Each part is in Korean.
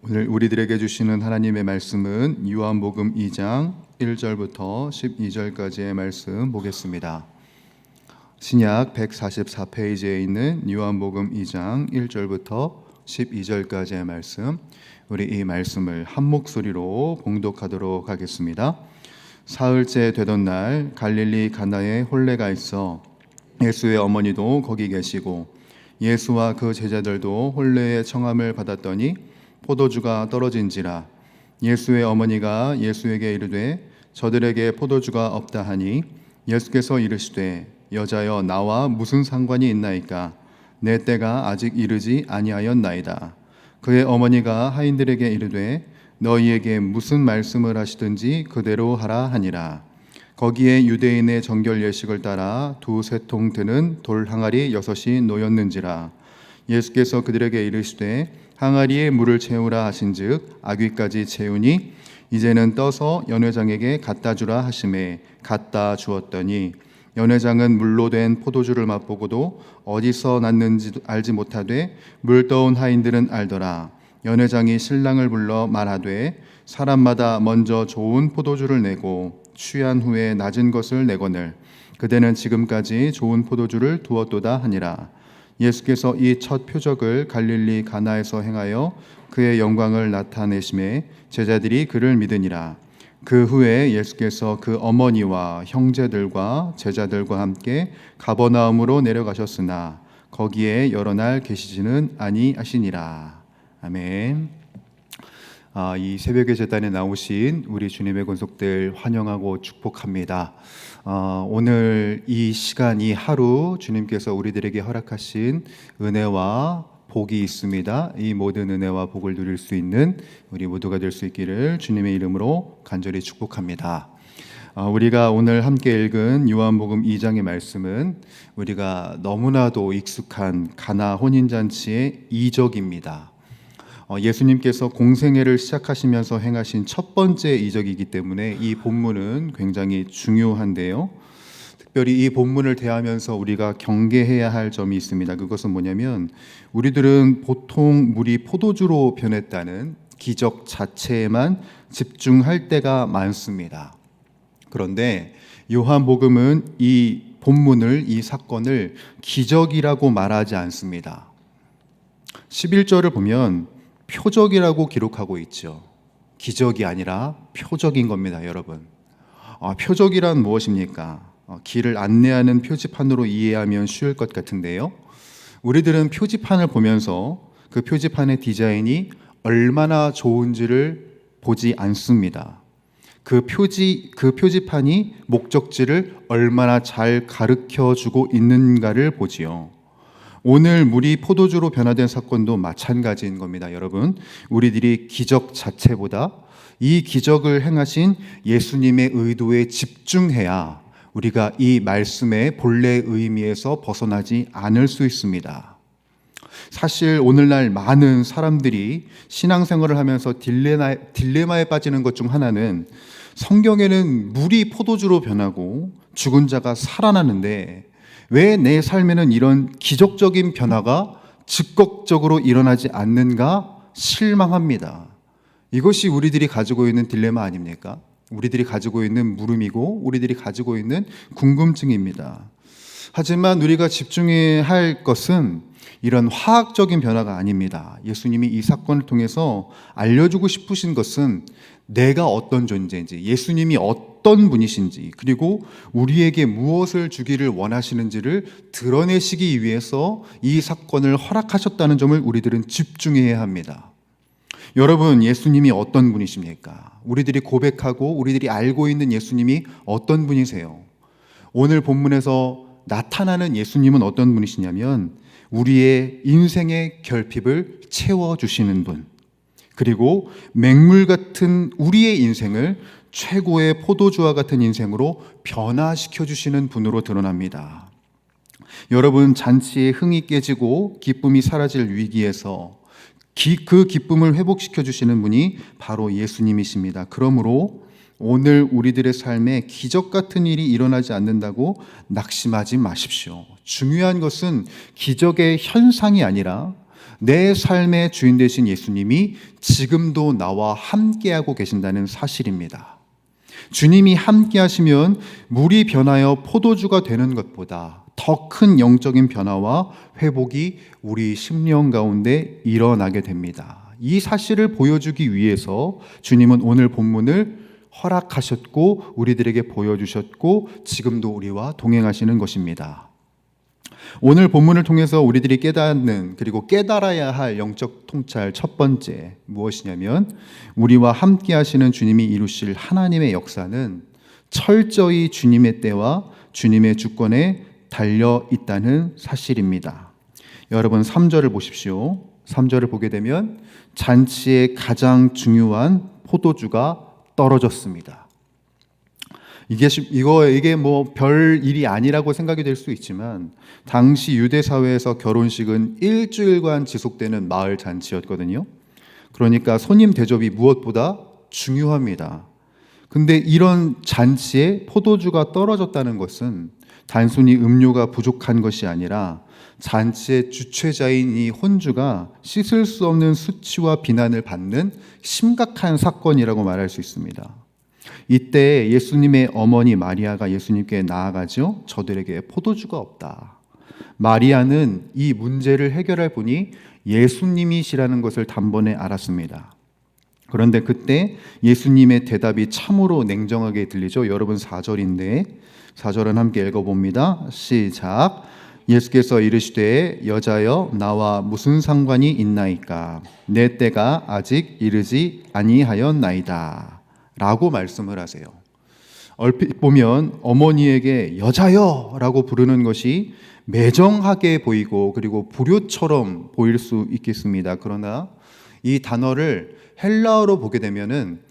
오늘 우리들에게 주시는 하나님의 말씀은 요한복음 2장 1절부터 12절까지의 말씀 보겠습니다. 신약 144페이지에 있는 요한복음 2장 1절부터 12절까지의 말씀, 우리 이 말씀을 한 목소리로 봉독하도록 하겠습니다. 사흘째 되던 날 갈릴리 가나에 혼례가 있어 예수의 어머니도 거기 계시고 예수와 그 제자들도 혼례의 청함을 받았더니 포도주가 떨어진지라. 예수의 어머니가 예수에게 이르되 저들에게 포도주가 없다 하니 예수께서 이르시되 여자여 나와 무슨 상관이 있나이까? 내 때가 아직 이르지 아니하였나이다. 그의 어머니가 하인들에게 이르되 너희에게 무슨 말씀을 하시든지 그대로 하라 하니라. 거기에 유대인의 정결 예식을 따라 두세 통 드는 돌 항아리 6이 놓였는지라. 예수께서 그들에게 이르시되 항아리에 물을 채우라 하신즉 아귀까지 채우니 이제는 떠서 연회장에게 갖다 주라 하시매 갖다 주었더니 연회장은 물로 된 포도주를 맛보고도 어디서 났는지 알지 못하되 물 떠온 하인들은 알더라. 연회장이 신랑을 불러 말하되 사람마다 먼저 좋은 포도주를 내고 취한 후에 낮은 것을 내거늘 그대는 지금까지 좋은 포도주를 두었도다 하니라. 예수께서 이 첫 표적을 갈릴리 가나에서 행하여 그의 영광을 나타내심에 제자들이 그를 믿으니라. 그 후에 예수께서 그 어머니와 형제들과 제자들과 함께 가버나움으로 내려가셨으나 거기에 여러 날 계시지는 아니하시니라. 아멘. 이 새벽의 제단에 나오신 우리 주님의 권속들 환영하고 축복합니다. 오늘 이 시간, 이 하루 주님께서 우리들에게 허락하신 은혜와 복이 있습니다. 이 모든 은혜와 복을 누릴 수 있는 우리 모두가 될 수 있기를 주님의 이름으로 간절히 축복합니다. 우리가 오늘 함께 읽은 요한복음 2장의 말씀은 우리가 너무나도 익숙한 가나 혼인잔치의 이적입니다. 예수님께서 공생애를 시작하시면서 행하신 첫 번째 이적이기 때문에 이 본문은 굉장히 중요한데요. 특별히 이 본문을 대하면서 우리가 경계해야 할 점이 있습니다. 그것은 뭐냐면 우리들은 보통 물이 포도주로 변했다는 기적 자체에만 집중할 때가 많습니다. 그런데 요한복음은 이 본문을, 이 사건을 기적이라고 말하지 않습니다. 11절을 보면 표적이라고 기록하고 있죠. 기적이 아니라 표적인 겁니다, 여러분. 표적이란 무엇입니까? 길을 안내하는 표지판으로 이해하면 쉬울 것 같은데요. 우리들은 표지판을 보면서 그 표지판의 디자인이 얼마나 좋은지를 보지 않습니다. 그 표지판이 목적지를 얼마나 잘 가르쳐주고 있는가를 보지요. 오늘 물이 포도주로 변화된 사건도 마찬가지인 겁니다, 여러분. 우리들이 기적 자체보다 이 기적을 행하신 예수님의 의도에 집중해야 우리가 이 말씀의 본래 의미에서 벗어나지 않을 수 있습니다. 사실 오늘날 많은 사람들이 신앙생활을 하면서 딜레마에 빠지는 것 중 하나는 성경에는 물이 포도주로 변하고 죽은 자가 살아나는데 왜 내 삶에는 이런 기적적인 변화가 즉각적으로 일어나지 않는가 실망합니다. 이것이 우리들이 가지고 있는 딜레마 아닙니까? 우리들이 가지고 있는 물음이고 우리들이 가지고 있는 궁금증입니다. 하지만 우리가 집중해야 할 것은 이런 화학적인 변화가 아닙니다. 예수님이 이 사건을 통해서 알려주고 싶으신 것은 내가 어떤 존재인지, 예수님이 어떤 분이신지, 그리고 우리에게 무엇을 주기를 원하시는지를 드러내시기 위해서 이 사건을 허락하셨다는 점을 우리들은 집중해야 합니다. 여러분, 예수님이 어떤 분이십니까? 우리들이 고백하고 우리들이 알고 있는 예수님이 어떤 분이세요? 오늘 본문에서 나타나는 예수님은 어떤 분이시냐면 우리의 인생의 결핍을 채워주시는 분, 그리고 맹물 같은 우리의 인생을 최고의 포도주와 같은 인생으로 변화시켜 주시는 분으로 드러납니다. 여러분, 잔치에 흥이 깨지고 기쁨이 사라질 위기에서 그 기쁨을 회복시켜 주시는 분이 바로 예수님이십니다. 그러므로 오늘 우리들의 삶에 기적 같은 일이 일어나지 않는다고 낙심하지 마십시오. 중요한 것은 기적의 현상이 아니라 내 삶의 주인 되신 예수님이 지금도 나와 함께하고 계신다는 사실입니다. 주님이 함께하시면 물이 변하여 포도주가 되는 것보다 더 큰 영적인 변화와 회복이 우리 심령 가운데 일어나게 됩니다. 이 사실을 보여주기 위해서 주님은 오늘 본문을 허락하셨고 우리들에게 보여주셨고 지금도 우리와 동행하시는 것입니다. 오늘 본문을 통해서 우리들이 깨닫는 그리고 깨달아야 할 영적 통찰 첫 번째 무엇이냐면 우리와 함께 하시는 주님이 이루실 하나님의 역사는 철저히 주님의 때와 주님의 주권에 달려 있다는 사실입니다. 여러분 3절을 보십시오. 3절을 보게 되면 잔치의 가장 중요한 포도주가 떨어졌습니다. 이게 뭐 별 일이 아니라고 생각이 될 수 있지만 당시 유대 사회에서 결혼식은 일주일간 지속되는 마을 잔치였거든요. 그러니까 손님 대접이 무엇보다 중요합니다. 근데 이런 잔치에 포도주가 떨어졌다는 것은 단순히 음료가 부족한 것이 아니라 잔치의 주최자인 이 혼주가 씻을 수 없는 수치와 비난을 받는 심각한 사건이라고 말할 수 있습니다. 이때 예수님의 어머니 마리아가 예수님께 나아가죠. 저들에게 포도주가 없다. 마리아는 이 문제를 해결할 분이 예수님이시라는 것을 단번에 알았습니다. 그런데 그때 예수님의 대답이 참으로 냉정하게 들리죠. 여러분 4절인데 4절은 함께 읽어봅니다. 시작. 예수께서 이르시되 여자여 나와 무슨 상관이 있나이까 내 때가 아직 이르지 아니하였나이다 라고 말씀을 하세요. 얼핏 보면 어머니에게 여자여 라고 부르는 것이 매정하게 보이고 그리고 불효처럼 보일 수 있겠습니다. 그러나 이 단어를 헬라어로 보게 되면은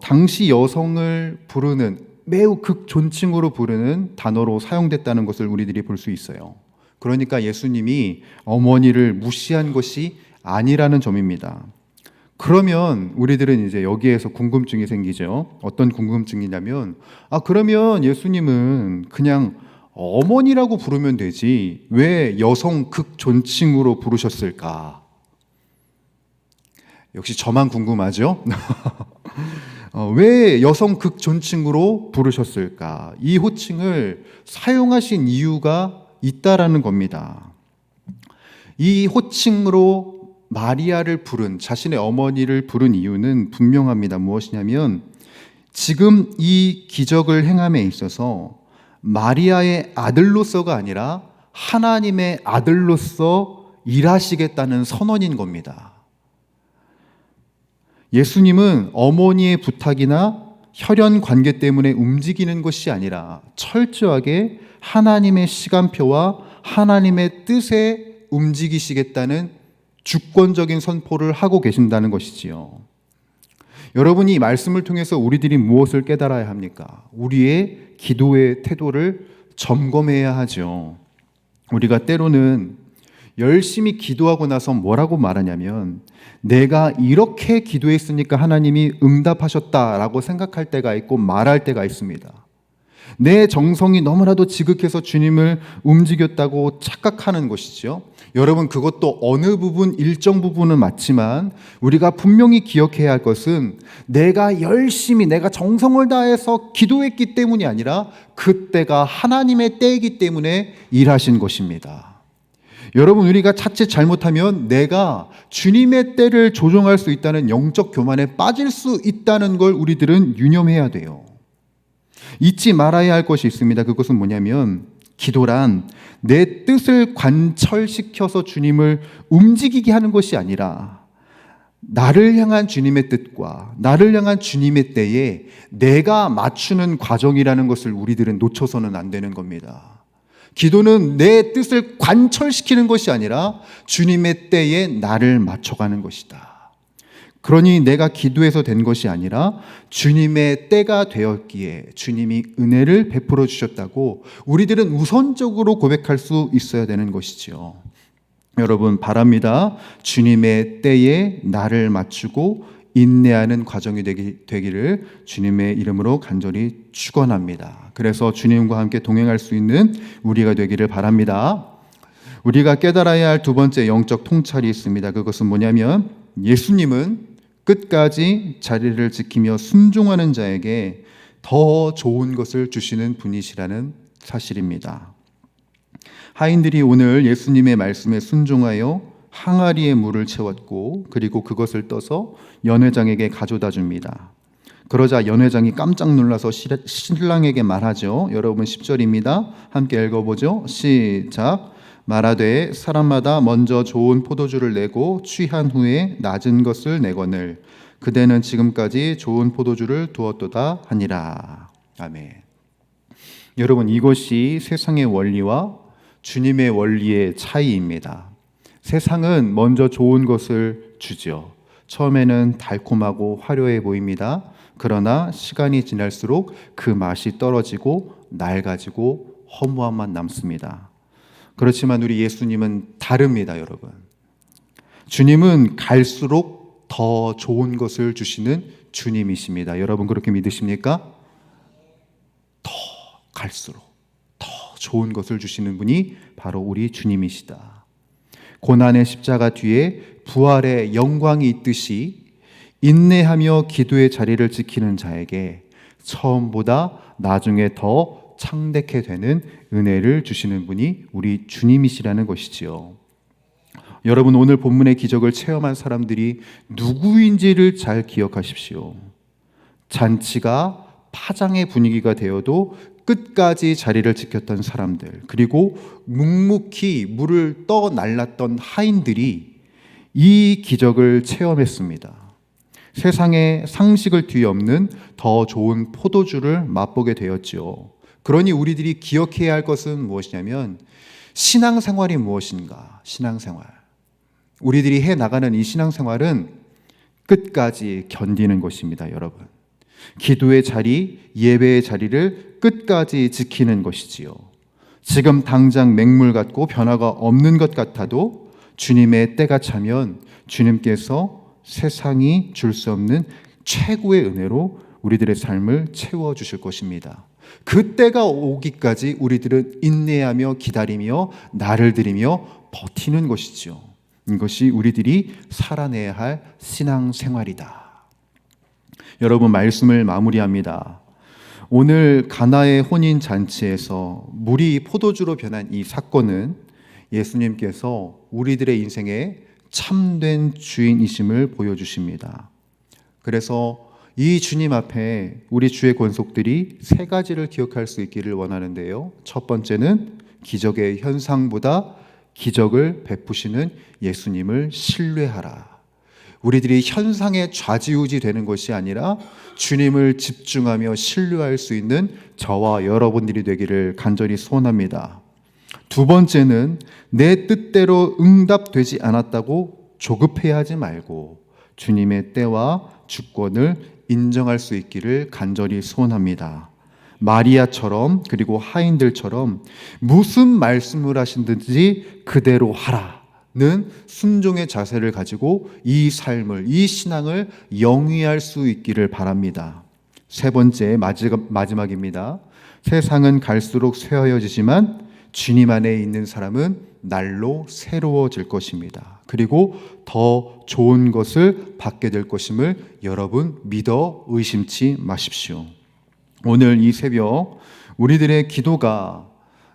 당시 여성을 부르는 매우 극존칭으로 부르는 단어로 사용됐다는 것을 우리들이 볼 수 있어요. 그러니까 예수님이 어머니를 무시한 것이 아니라는 점입니다. 그러면 우리들은 이제 여기에서 궁금증이 생기죠. 어떤 궁금증이냐면 그러면 예수님은 그냥 어머니라고 부르면 되지 왜 여성 극존칭으로 부르셨을까? 역시 저만 궁금하죠? 왜 여성 극존칭으로 부르셨을까? 이 호칭을 사용하신 이유가 있다라는 겁니다. 이 호칭으로 마리아를 부른 자신의 어머니를 부른 이유는 분명합니다. 무엇이냐면 지금 이 기적을 행함에 있어서 마리아의 아들로서가 아니라 하나님의 아들로서 일하시겠다는 선언인 겁니다. 예수님은 어머니의 부탁이나 혈연 관계 때문에 움직이는 것이 아니라 철저하게 하나님의 시간표와 하나님의 뜻에 움직이시겠다는 주권적인 선포를 하고 계신다는 것이지요. 여러분이 이 말씀을 통해서 우리들이 무엇을 깨달아야 합니까? 우리의 기도의 태도를 점검해야 하죠. 우리가 때로는 열심히 기도하고 나서 뭐라고 말하냐면 내가 이렇게 기도했으니까 하나님이 응답하셨다라고 생각할 때가 있고 말할 때가 있습니다. 내 정성이 너무나도 지극해서 주님을 움직였다고 착각하는 것이죠. 여러분 그것도 어느 부분 일정 부분은 맞지만 우리가 분명히 기억해야 할 것은 내가 열심히 내가 정성을 다해서 기도했기 때문이 아니라 그때가 하나님의 때이기 때문에 일하신 것입니다. 여러분 우리가 자칫 잘못하면 내가 주님의 때를 조종할 수 있다는 영적 교만에 빠질 수 있다는 걸 우리들은 유념해야 돼요. 잊지 말아야 할 것이 있습니다. 그것은 뭐냐면 기도란 내 뜻을 관철시켜서 주님을 움직이게 하는 것이 아니라 나를 향한 주님의 뜻과 나를 향한 주님의 때에 내가 맞추는 과정이라는 것을 우리들은 놓쳐서는 안 되는 겁니다. 기도는 내 뜻을 관철시키는 것이 아니라 주님의 때에 나를 맞춰가는 것이다. 그러니 내가 기도해서 된 것이 아니라 주님의 때가 되었기에 주님이 은혜를 베풀어 주셨다고 우리들은 우선적으로 고백할 수 있어야 되는 것이지요. 여러분 바랍니다. 주님의 때에 나를 맞추고 인내하는 과정이 되기를 주님의 이름으로 간절히 축원합니다. 그래서 주님과 함께 동행할 수 있는 우리가 되기를 바랍니다. 우리가 깨달아야 할 두 번째 영적 통찰이 있습니다. 그것은 뭐냐면 예수님은 끝까지 자리를 지키며 순종하는 자에게 더 좋은 것을 주시는 분이시라는 사실입니다. 하인들이 오늘 예수님의 말씀에 순종하여 항아리에 물을 채웠고 그리고 그것을 떠서 연회장에게 가져다 줍니다. 그러자 연회장이 깜짝 놀라서 신랑에게 말하죠. 여러분 10절입니다. 함께 읽어보죠. 시작. 말하되 사람마다 먼저 좋은 포도주를 내고 취한 후에 낮은 것을 내거늘 그대는 지금까지 좋은 포도주를 두었도다 하니라. 아멘. 여러분 이것이 세상의 원리와 주님의 원리의 차이입니다. 세상은 먼저 좋은 것을 주죠. 처음에는 달콤하고 화려해 보입니다. 그러나 시간이 지날수록 그 맛이 떨어지고 낡아지고 허무함만 남습니다. 그렇지만 우리 예수님은 다릅니다, 여러분. 주님은 갈수록 더 좋은 것을 주시는 주님이십니다. 여러분 그렇게 믿으십니까? 갈수록 더 좋은 것을 주시는 분이 바로 우리 주님이시다. 고난의 십자가 뒤에 부활의 영광이 있듯이 인내하며 기도의 자리를 지키는 자에게 처음보다 나중에 더 창대케 되는 은혜를 주시는 분이 우리 주님이시라는 것이지요. 여러분 오늘 본문의 기적을 체험한 사람들이 누구인지를 잘 기억하십시오. 잔치가 파장의 분위기가 되어도 끝까지 자리를 지켰던 사람들, 그리고 묵묵히 물을 떠 날랐던 하인들이 이 기적을 체험했습니다. 세상에 상식을 뒤엎는 더 좋은 포도주를 맛보게 되었지요. 그러니 우리들이 기억해야 할 것은 무엇이냐면 신앙생활이 무엇인가? 신앙생활. 우리들이 해나가는 이 신앙생활은 끝까지 견디는 것입니다, 여러분. 기도의 자리, 예배의 자리를 끝까지 지키는 것이지요. 지금 당장 맹물 같고 변화가 없는 것 같아도 주님의 때가 차면 주님께서 세상이 줄 수 없는 최고의 은혜로 우리들의 삶을 채워주실 것입니다. 그 때가 오기까지 우리들은 인내하며 기다리며 날을 들이며 버티는 것이지요. 이것이 우리들이 살아내야 할 신앙생활이다. 여러분 말씀을 마무리합니다. 오늘 가나의 혼인 잔치에서 물이 포도주로 변한 이 사건은 예수님께서 우리들의 인생의 참된 주인이심을 보여주십니다. 그래서 이 주님 앞에 우리 주의 권속들이 세 가지를 기억할 수 있기를 원하는데요. 첫 번째는 기적의 현상보다 기적을 베푸시는 예수님을 신뢰하라. 우리들이 현상에 좌지우지 되는 것이 아니라 주님을 집중하며 신뢰할 수 있는 저와 여러분들이 되기를 간절히 소원합니다. 두 번째는 내 뜻대로 응답되지 않았다고 조급해하지 말고 주님의 때와 주권을 인정할 수 있기를 간절히 소원합니다. 마리아처럼 그리고 하인들처럼 무슨 말씀을 하신든지 그대로 하라는 순종의 자세를 가지고 이 삶을, 이 신앙을 영위할 수 있기를 바랍니다. 세 번째, 마지막입니다. 세상은 갈수록 쇠하여지지만 주님 안에 있는 사람은 날로 새로워질 것입니다. 그리고 더 좋은 것을 받게 될 것임을 여러분 믿어 의심치 마십시오. 오늘 이 새벽 우리들의 기도가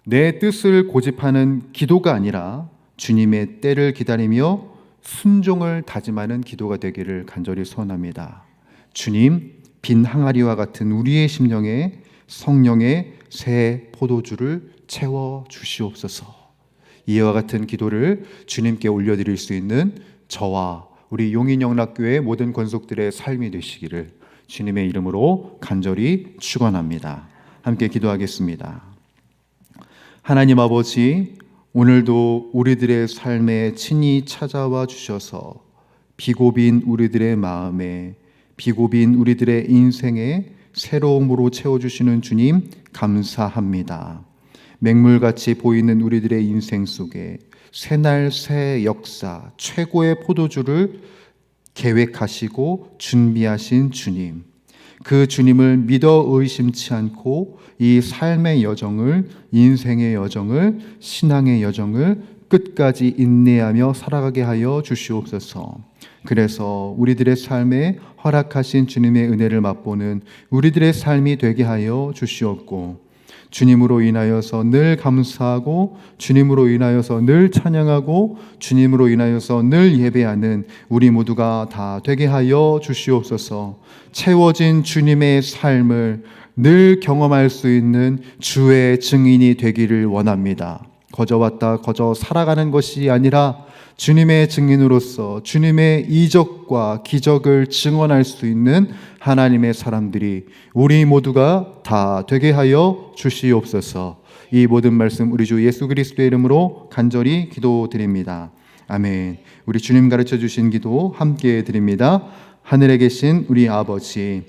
내 뜻을 고집하는 기도가 아니라 주님의 때를 기다리며 순종을 다짐하는 기도가 되기를 간절히 소원합니다. 주님, 빈 항아리와 같은 우리의 심령에 성령의 새 포도주를 채워 주시옵소서. 이와 같은 기도를 주님께 올려드릴 수 있는 저와 우리 용인영락교회 모든 권속들의 삶이 되시기를 주님의 이름으로 간절히 축원합니다. 함께 기도하겠습니다. 하나님 아버지, 오늘도 우리들의 삶에 친히 찾아와 주셔서 비고빈 우리들의 마음에, 비고빈 우리들의 인생에 새로움으로 채워주시는 주님 감사합니다. 맹물같이 보이는 우리들의 인생 속에 새날 새 역사, 최고의 포도주를 계획하시고 준비하신 주님, 그 주님을 믿어 의심치 않고 이 삶의 여정을, 인생의 여정을, 신앙의 여정을 끝까지 인내하며 살아가게 하여 주시옵소서. 그래서 우리들의 삶에 허락하신 주님의 은혜를 맛보는 우리들의 삶이 되게 하여 주시옵고, 주님으로 인하여서 늘 감사하고 주님으로 인하여서 늘 찬양하고 주님으로 인하여서 늘 예배하는 우리 모두가 다 되게 하여 주시옵소서. 채워진 주님의 삶을 늘 경험할 수 있는 주의 증인이 되기를 원합니다. 거저 왔다 거저 살아가는 것이 아니라 주님의 증인으로서 주님의 이적과 기적을 증언할 수 있는 하나님의 사람들이 우리 모두가 다 되게 하여 주시옵소서. 이 모든 말씀 우리 주 예수 그리스도의 이름으로 간절히 기도드립니다. 아멘. 우리 주님 가르쳐 주신 기도 함께 드립니다. 하늘에 계신 우리 아버지,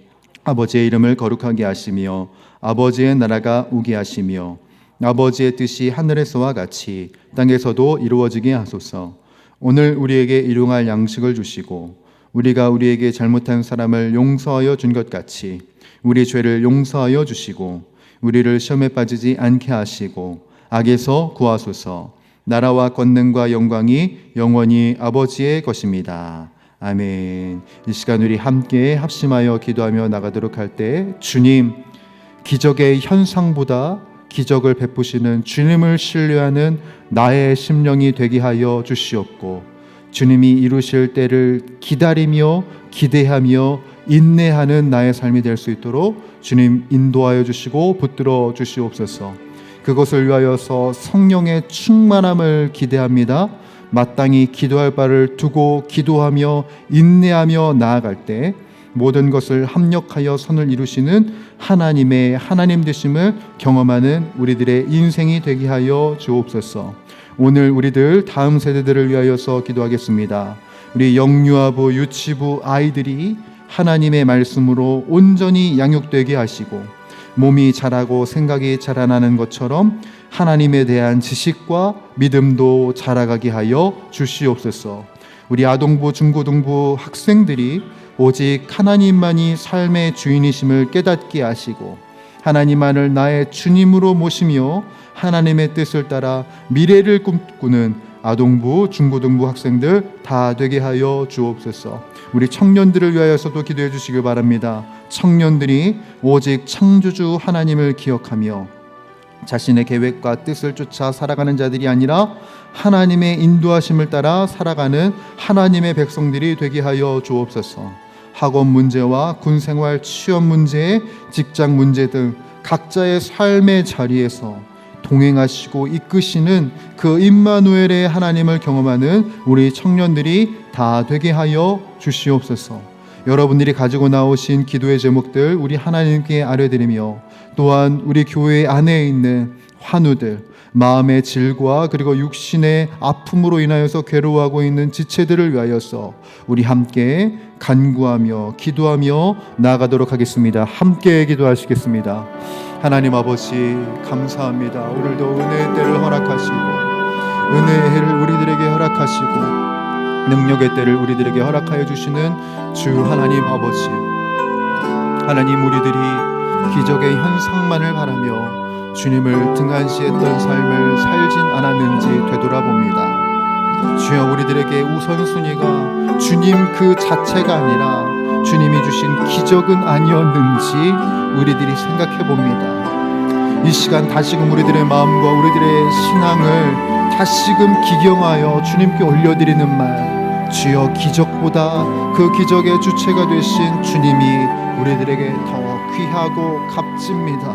아버지의 이름을 거룩하게 하시며 아버지의 나라가 오게 하시며 아버지의 뜻이 하늘에서와 같이 땅에서도 이루어지게 하소서. 오늘 우리에게 일용할 양식을 주시고 우리가 우리에게 잘못한 사람을 용서하여 준 것 같이 우리 죄를 용서하여 주시고 우리를 시험에 빠지지 않게 하시고 악에서 구하소서. 나라와 권능과 영광이 영원히 아버지의 것입니다. 아멘. 이 시간 우리 함께 합심하여 기도하며 나가도록 할 때 주님, 기적의 현상보다 기적을 베푸시는 주님을 신뢰하는 나의 심령이 되게 하여 주시옵고, 주님이 이루실 때를 기다리며 기대하며 인내하는 나의 삶이 될 수 있도록 주님 인도하여 주시고 붙들어 주시옵소서. 그것을 위하여서 성령의 충만함을 기대합니다. 마땅히 기도할 바를 두고 기도하며 인내하며 나아갈 때 모든 것을 합력하여 선을 이루시는 하나님의 하나님 되심을 경험하는 우리들의 인생이 되게 하여 주옵소서. 오늘 우리들 다음 세대들을 위하여서 기도하겠습니다. 우리 영유아부 유치부 아이들이 하나님의 말씀으로 온전히 양육되게 하시고 몸이 자라고 생각이 자라나는 것처럼 하나님에 대한 지식과 믿음도 자라가게 하여 주시옵소서. 우리 아동부 중고등부 학생들이 오직 하나님만이 삶의 주인이심을 깨닫게 하시고 하나님만을 나의 주님으로 모시며 하나님의 뜻을 따라 미래를 꿈꾸는 아동부 중고등부 학생들 다 되게 하여 주옵소서. 우리 청년들을 위하여서도 기도해 주시길 바랍니다. 청년들이 오직 창조주 하나님을 기억하며 자신의 계획과 뜻을 쫓아 살아가는 자들이 아니라 하나님의 인도하심을 따라 살아가는 하나님의 백성들이 되게 하여 주옵소서. 학업 문제와 군생활 취업 문제, 직장 문제 등 각자의 삶의 자리에서 동행하시고 이끄시는 그 임마누엘의 하나님을 경험하는 우리 청년들이 다 되게 하여 주시옵소서. 여러분들이 가지고 나오신 기도의 제목들 우리 하나님께 아뢰드리며 또한 우리 교회 안에 있는 환우들, 마음의 질과 그리고 육신의 아픔으로 인하여서 괴로워하고 있는 지체들을 위하여서 우리 함께 간구하며 기도하며 나아가도록 하겠습니다. 함께 기도하시겠습니다. 하나님 아버지 감사합니다. 오늘도 은혜의 때를 허락하시고 은혜의 해를 우리들에게 허락하시고 능력의 때를 우리들에게 허락하여 주시는 주 하나님 아버지, 하나님 우리들이 기적의 현상만을 바라며 주님을 등한시했던 삶을 살진 않았는지 되돌아봅니다. 주여, 우리들에게 우선순위가 주님 그 자체가 아니라 주님이 주신 기적은 아니었는지 우리들이 생각해 봅니다. 이 시간 다시금 우리들의 마음과 우리들의 신앙을 다시금 기경하여 주님께 올려드리는 말, 주여, 기적보다 그 기적의 주체가 되신 주님이 우리들에게 더 귀하고 값집니다.